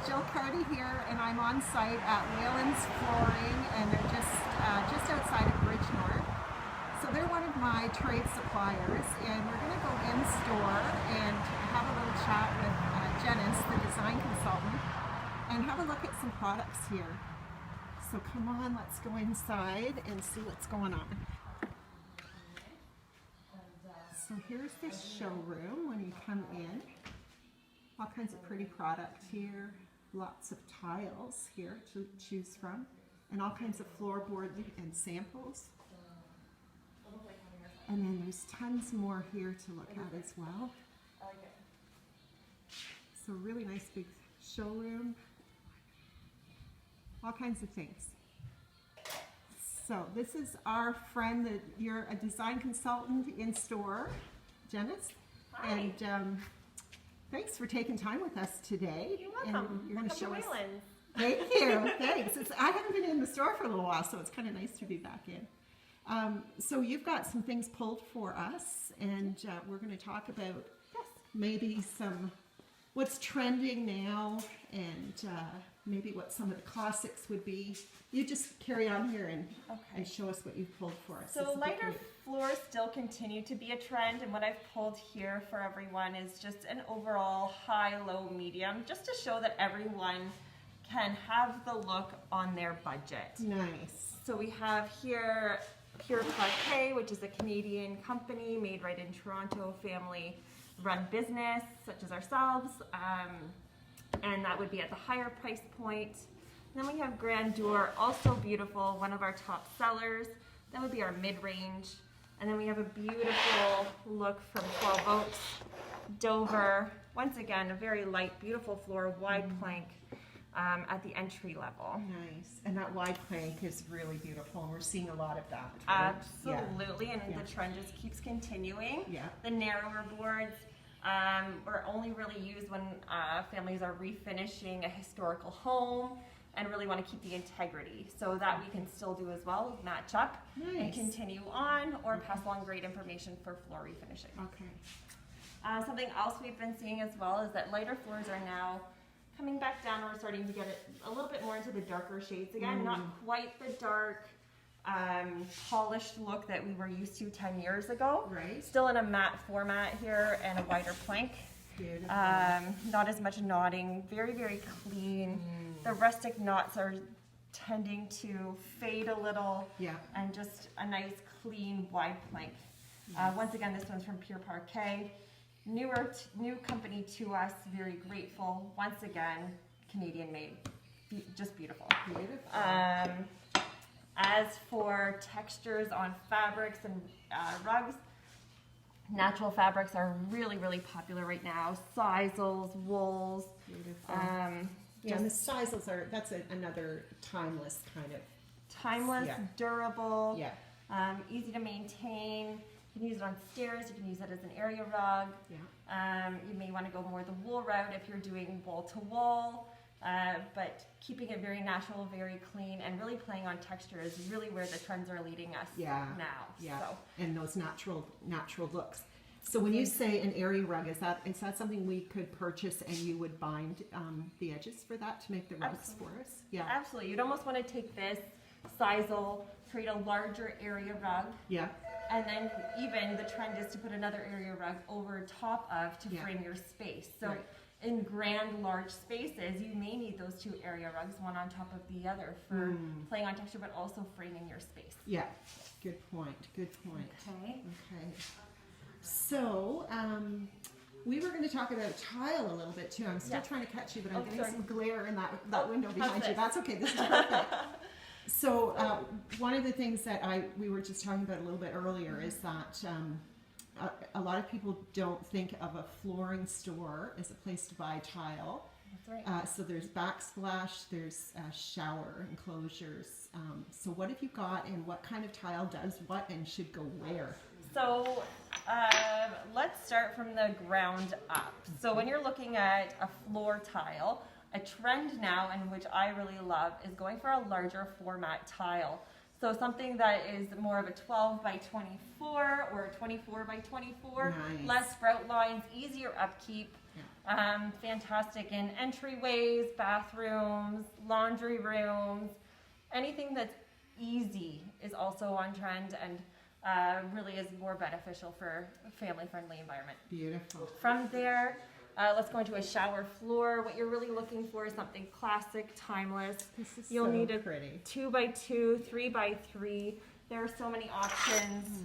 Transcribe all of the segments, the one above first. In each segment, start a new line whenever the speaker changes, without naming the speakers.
Jill Carty here, and I'm on site at Whelan's Flooring, and they're just outside of Bridgenorth. So they're one of my trade suppliers, and we're going to go in store and have a little chat with Janice, the design consultant, and have a look at some products here. So come on, let's go inside and see what's going on. So here's the showroom when you come in. All kinds of pretty products here. Lots of tiles here to choose from. And all kinds of floorboard and samples. And then there's tons more here to look at as well. So really nice big showroom. All kinds of things. So this is our friend that you're a design consultant in store, Janice.
Hi.
And thanks for taking time with us today.
You're welcome.
And you're going to show us.
Whelan.
Thank you. Thanks. I haven't been in the store for a little while, so it's kind of nice to be back in. So you've got some things pulled for us, and we're going to talk about maybe some what's trending now, and maybe what some of the classics would be. You just carry on here and show us what you've pulled for us.
So lighter floors still continue to be a trend, and what I've pulled here for everyone is just an overall high, low, medium, just to show that everyone can have the look on their budget.
Nice.
So we have here Pure Parquet, which is a Canadian company made right in Toronto, family-run business, such as ourselves, and that would be at the higher price point. Then we have Grandeur, also beautiful, one of our top sellers. That would be our mid-range. And then we have a beautiful look from 12 Oaks, Dover. Once again, a very light, beautiful floor, wide plank at the entry level.
Nice. And that wide plank is really beautiful, and we're seeing a lot of that. Right?
Absolutely, and the trend just keeps continuing.
Yeah.
The narrower boards are only really used when families are refinishing a historical home and really want to keep the integrity. So that we can still do as well, match up and continue on, or pass along great information for floor refinishing.
Okay.
Something else we've been seeing as well is that lighter floors are now coming back down. We're starting to get it a little bit more into the darker shades again, not quite the dark polished look that we were used to 10 years ago.
Right.
Still in a matte format here and a wider plank.
Beautiful.
Not as much knotting, very, very clean. The rustic knots are tending to fade a little.
Yeah.
And just a nice, clean, wide plank. Once again, this one's from Pure Parquet. New company to us, very grateful. Once again, Canadian made, just beautiful.
Beautiful.
As for textures on fabrics and rugs, natural fabrics are really, really popular right now. Sisals, wools.
Beautiful. Yeah, and the sisals that's another timeless kind of.
Timeless, durable,
Yeah.
Easy to maintain. You can use it on stairs, you can use it as an area rug.
Yeah.
You may want to go more the wool route if you're doing wall to wall, but keeping it very natural, very clean, and really playing on texture is really where the trends are leading us now.
Yeah.
So.
And those natural looks. So when you say an area rug, is that something we could purchase, and you would bind the edges for that to make the rugs for us? Yeah.
Absolutely. You'd almost want to take this sisal, create a larger area rug.
Yeah.
And then even the trend is to put another area rug over top of to frame your space. So in grand, large spaces, you may need those two area rugs, one on top of the other for playing on texture, but also framing your space.
Yeah. Good point. Good point.
Okay.
Okay. So we were going to talk about tile a little bit too. I'm still trying to catch you, but I'm getting some glare in that window behind you. That's okay. This is perfect. So one of the things that we were just talking about a little bit earlier is that a lot of people don't think of a flooring store as a place to buy tile.
That's right.
So there's backsplash, there's shower enclosures. So what have you got, and what kind of tile does what and should go where?
So let's start from the ground up. So when you're looking at a floor tile, a trend now, and which I really love, is going for a larger format tile. So something that is more of a 12 by 24 or a 24 by 24,
Nice.
less sprout lines, easier upkeep. Fantastic in entryways, bathrooms, laundry rooms. Anything that's easy is also on trend and really is more beneficial for a family-friendly environment.
Beautiful.
From there, let's go into a shower floor. What you're really looking for is something classic, timeless.
This is
You'll
so
need a
pretty.
2x2, 3x3. There are so many options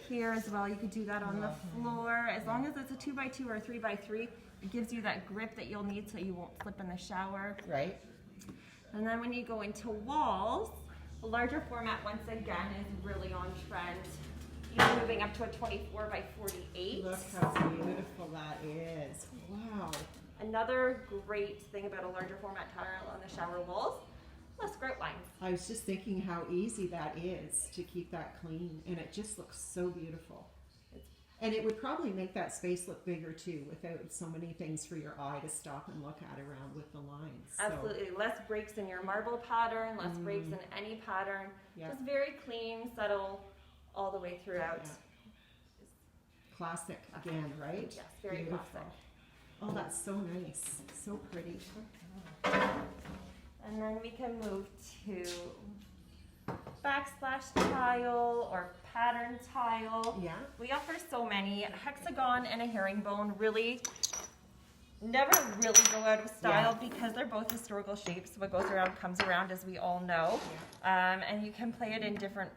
here as well. You could do that on the floor. As long as it's a 2x2 or a 3x3, it gives you that grip that you'll need so you won't slip in the shower.
Right.
And then when you go into walls, a larger format once again is really on trend. Even moving up to a 24x48.
Look how beautiful that is. Wow.
Another great thing about a larger format tile on the shower walls, less grout lines.
I was just thinking how easy that is to keep that clean, and it just looks so beautiful. And it would probably make that space look bigger too, without so many things for your eye to stop and look at around with the lines. So,
Absolutely, less breaks in your marble pattern, less breaks in any pattern.
Yeah.
Just very clean, subtle, all the way throughout.
Yeah. Classic again, right?
Yes, very
Beautiful.
classic.
Oh, that's so nice. So pretty.
And then we can move to backsplash tile or pattern tile.
Yeah.
We offer so many. A hexagon and a herringbone really never really go out of style because they're both historical shapes. What goes around comes around, as we all know. And you can play it in different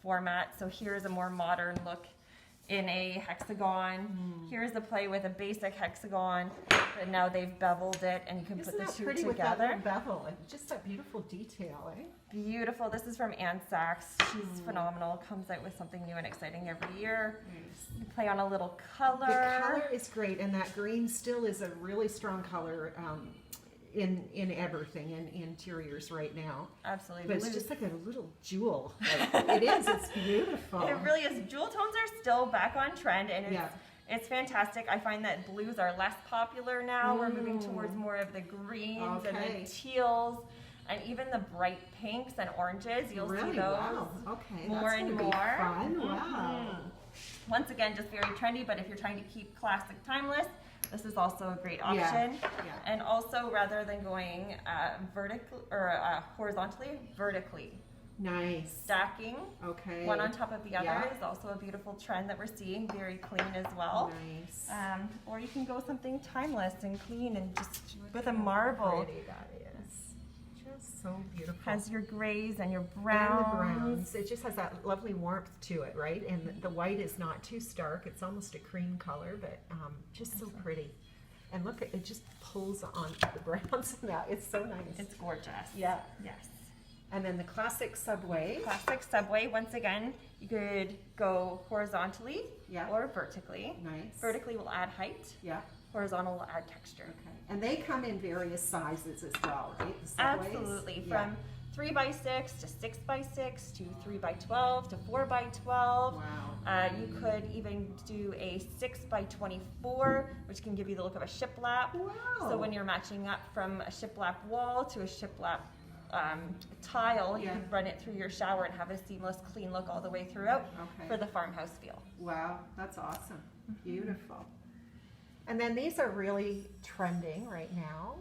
formats. So here's a more modern look in a hexagon. Here's the play with a basic hexagon, but now they've beveled it and you can
Isn't
put the
that
two
pretty with that
together.
little bevel? And just that beautiful detail, eh?
Beautiful. This is from Anne Sachs. She's phenomenal. Comes out with something new and exciting every year.
Nice.
You play on a little color.
The color is great, and that green still is a really strong color in everything, in interiors right now.
Absolutely.
But it's
Blue.
just like a little jewel. Like, it is. It's beautiful.
It really is. Jewel tones are still back on trend, and
Yeah.
it's fantastic. I find that blues are less popular now. We're moving towards more of the greens and
Okay.
the teals, and even the bright pinks and oranges. You'll
really?
see those
Wow. Okay.
more
That's
and
gonna
more.
be fun. Wow.
Once again, just very trendy, but if you're trying to keep classic timeless, this is also a great option.
Yeah.
And also, rather than going vertically or horizontally, vertically.
Nice.
Stacking
Okay.
one on top of the other
Yeah.
is also a beautiful trend that we're seeing, very clean as well.
Nice.
Or you can go something timeless and clean and just
Look
with a
how
marble.
pretty that is. Just so beautiful.
Has your grays and your
And
browns.
the browns. It just has that lovely warmth to it, right? And the white is not too stark. It's almost a cream color, but just so pretty. And look, it just pulls on the browns and that. It's so nice.
It's gorgeous.
Yeah.
Yes.
And then the classic subway.
Classic subway. Once again, you could go horizontally
Yeah.
or vertically.
Nice.
Vertically will add height.
Yeah.
Horizontal will add texture.
Okay. And they come in various sizes as well, right? The subways?
Absolutely.
Yeah.
From 3x6 to 6x6 to 3x12 to 4x12.
Wow.
You could even do a 6x24, which can give you the look of a shiplap.
Wow.
So when you're matching up from a shiplap wall to a shiplap tile, you
Yeah.
can run it through your shower and have a seamless, clean look all the way throughout
Okay.
for the farmhouse feel.
Wow, that's awesome. Beautiful. And then these are really trending right now.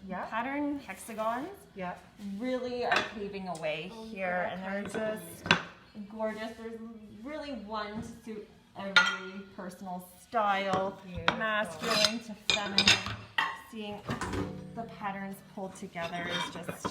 Yeah.
Pattern hexagons
Yeah.
really are paving a way
Oh,
here,
yeah,
and they're
kinds
just gorgeous. There's really one to suit every personal style,
Beautiful.
masculine to feminine. Seeing the patterns pulled together is just.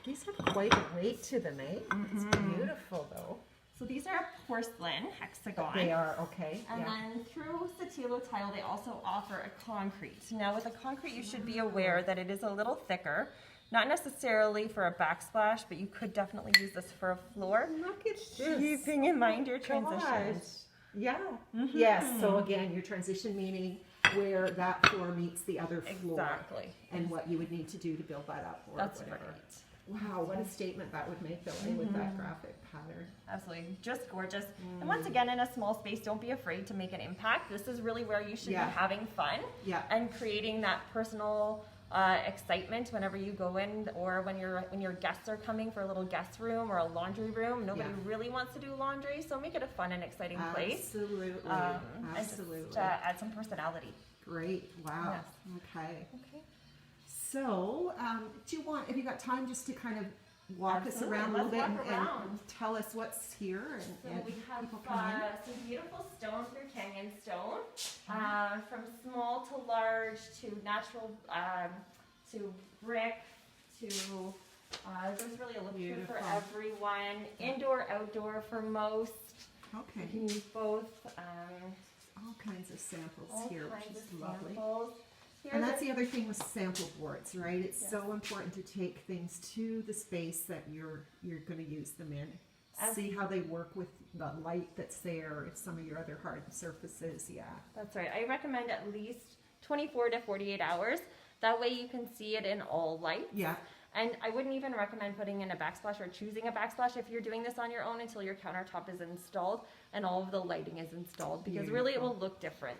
These have quite a weight to them, eh? It's beautiful though.
So these are porcelain hexagon.
They are, okay.
And
Yeah.
then through Satilo Tile, they also offer a concrete. Now with a concrete, you should be aware that it is a little thicker. Not necessarily for a backsplash, but you could definitely use this for a floor.
Look at this.
Keeping in mind your transitions.
Yeah. Yes. So again, your transition meaning where that floor meets the other floor.
Exactly.
And what you would need to do to build that up or
That's
whatever.
right.
Wow, what a statement that would make though, eh, with that graphic pattern.
Absolutely, just gorgeous. And once again, in a small space, don't be afraid to make an impact. This is really where you should
Yeah.
be having fun
Yeah.
and creating that personal excitement whenever you go in, or when your guests are coming for a little guest room or a laundry room. Nobody really wants to do laundry, so make it a fun and exciting place.
Absolutely. Absolutely.
And just add some personality.
Great. Wow.
Yes.
Okay.
Okay.
So, have you got time just to kind of walk us around a little bit and tell us what's here?
So we have some beautiful stone through Canyon Stone, from small to large to natural, to brick to, there's really a look through for everyone. Indoor, outdoor for most.
Okay.
You can use both.
All kinds of samples here, which is lovely.
Here's
And that's the other thing with sample boards, right? It's so important to take things to the space that you're going to use them in. See how they work with the light that's there, if some of your other hard surfaces,
That's right. I recommend at least 24 to 48 hours. That way you can see it in all lights.
Yeah.
And I wouldn't even recommend putting in a backsplash or choosing a backsplash if you're doing this on your own until your countertop is installed and all of the lighting is installed, because really it will look different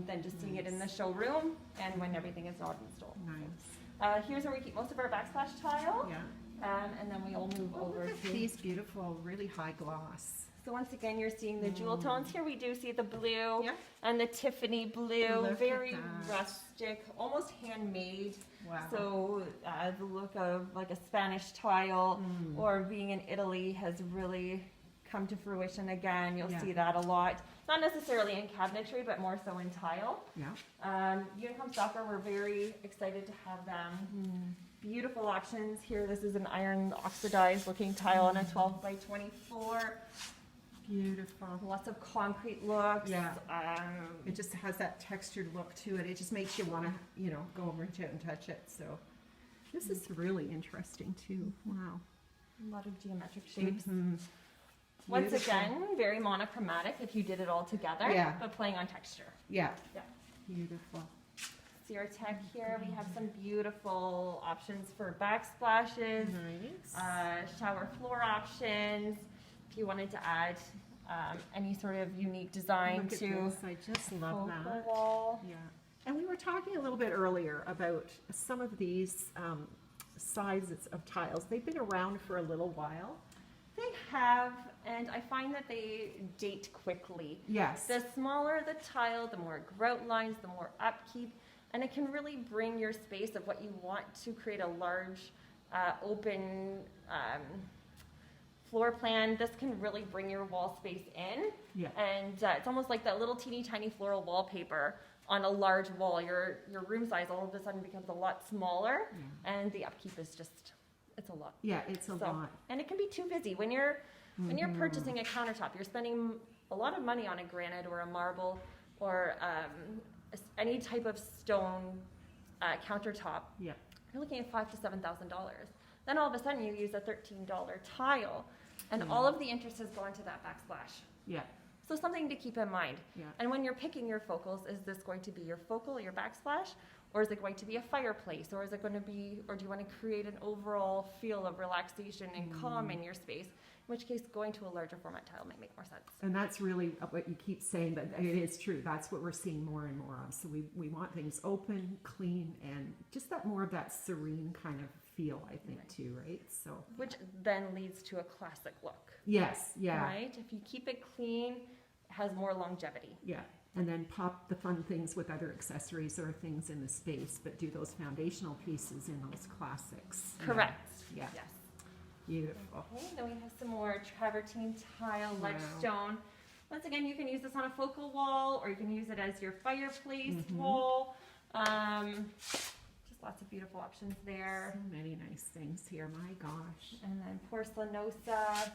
than just seeing it in the showroom and when everything is not installed.
Nice.
Here's where we keep most of our backsplash tile.
Yeah.
And then we'll move over to
these beautiful, really high gloss.
So once again, you're seeing the jewel tones. Here we do see the blue and the Tiffany blue, very rustic, almost handmade.
Wow.
So the look of like a Spanish tile or being in Italy has really come to fruition again. You'll see that a lot. Not necessarily in cabinetry, but more so in tile.
Yeah.
Unicom software, we're very excited to have them. Beautiful options here. This is an iron oxidized looking tile on a 12 by 24.
Beautiful.
Lots of concrete looks.
Yeah. It just has that textured look to it. It just makes you want to, go and reach out and touch it. So this is really interesting too. Wow.
A lot of geometric shapes. Once again, very monochromatic if you did it all together, but playing on texture.
Yeah.
Yeah.
Beautiful.
See our tech here. We have some beautiful options for backsplashes, shower floor options. If you wanted to add any sort of unique design to
this. I just love that.
Wall.
Yeah. And we were talking a little bit earlier about some of these sizes of tiles. They've been around for a little while.
They have, and I find that they date quickly.
Yes.
The smaller the tile, the more grout lines, the more upkeep, and it can really bring your space of what you want to create a large, open floor plan. This can really bring your wall space in.
Yeah.
And it's almost like that little teeny tiny floral wallpaper on a large wall. Your room size all of a sudden becomes a lot smaller, and the upkeep is just, it's a lot.
Yeah, it's a lot.
And it can be too busy. When you're purchasing a countertop, you're spending a lot of money on a granite or a marble or any type of stone countertop.
Yeah.
You're looking at $5,000 to $7,000. Then all of a sudden you use a $13 tile, and all of the interest has gone to that backsplash.
Yeah.
So something to keep in mind.
Yeah.
And when you're picking your focals, is this going to be your focal, your backsplash, or is it going to be a fireplace, or is it going to be, or do you want to create an overall feel of relaxation and calm in your space? In which case, going to a larger format tile might make more sense.
And that's really what you keep saying, but it is true. That's what we're seeing more and more of. So we want things open, clean, and just that more of that serene kind of feel, I think, too, right? So
which then leads to a classic look.
Yes, yeah.
Right? If you keep it clean, it has more longevity.
Yeah. And then pop the fun things with other accessories or things in the space, but do those foundational pieces in those classics.
Correct.
Yeah.
Yes.
Beautiful.
Okay, then we have some more travertine tile, ledgestone. Once again, you can use this on a focal wall, or you can use it as your fireplace wall. Just lots of beautiful options there.
So many nice things here, my gosh.
And then porcelanosa,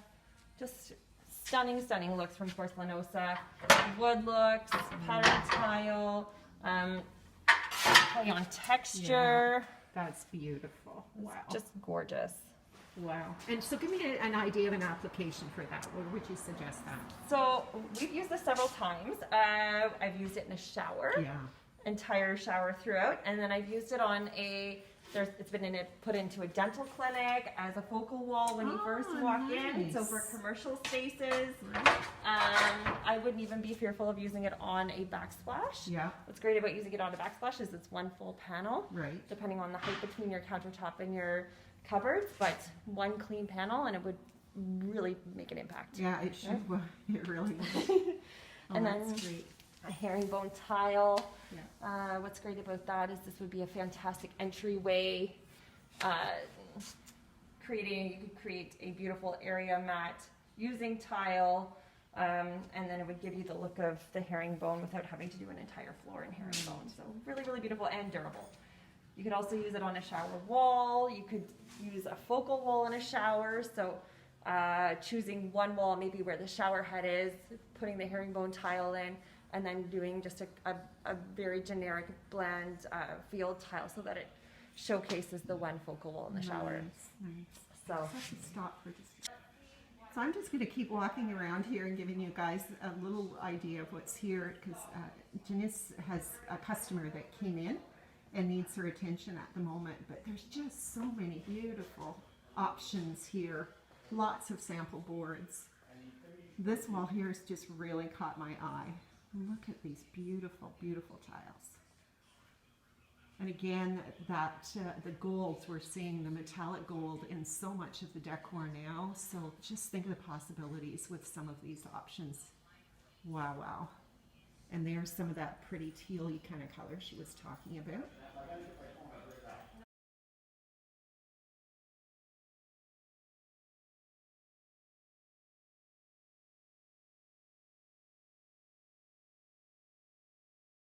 just stunning, stunning looks from porcelanosa. Wood looks, pattern tile, play on texture.
Yeah, that's beautiful. Wow.
Just gorgeous.
Wow. And so give me an idea of an application for that. What would you suggest that?
So we've used this several times. I've used it in a shower.
Yeah.
Entire shower throughout, and then I've used it on a It's been put into a dental clinic as a focal wall when you first walk in. So for commercial spaces, I wouldn't even be fearful of using it on a backsplash.
Yeah.
What's great about using it on a backsplash is it's one full panel,
Right.
depending on the height between your countertop and your cupboards, but one clean panel, and it would really make an impact.
Yeah, it should.
Right?
It really would. Oh,
And
that's
then
great.
a herringbone tile.
Yeah.
What's great about that is this would be a fantastic entryway. You could create a beautiful area mat using tile, and then it would give you the look of the herringbone without having to do an entire floor in herringbone. So really, really beautiful and durable. You could also use it on a shower wall. You could use a focal wall in a shower. So choosing one wall, maybe where the shower head is, putting the herringbone tile in, and then doing just a very generic bland field tile so that it showcases the one focal wall in the shower.
Nice.
So
Let's stop for just. So I'm just going to keep walking around here and giving you guys a little idea of what's here, because Janice has a customer that came in and needs her attention at the moment. But there's just so many beautiful options here. Lots of sample boards. This wall here has just really caught my eye. Look at these beautiful, beautiful tiles. And again, the golds, we're seeing the metallic gold in so much of the decor now. So just think of the possibilities with some of these options. Wow, wow. And there's some of that pretty tealy kind of color she was talking about.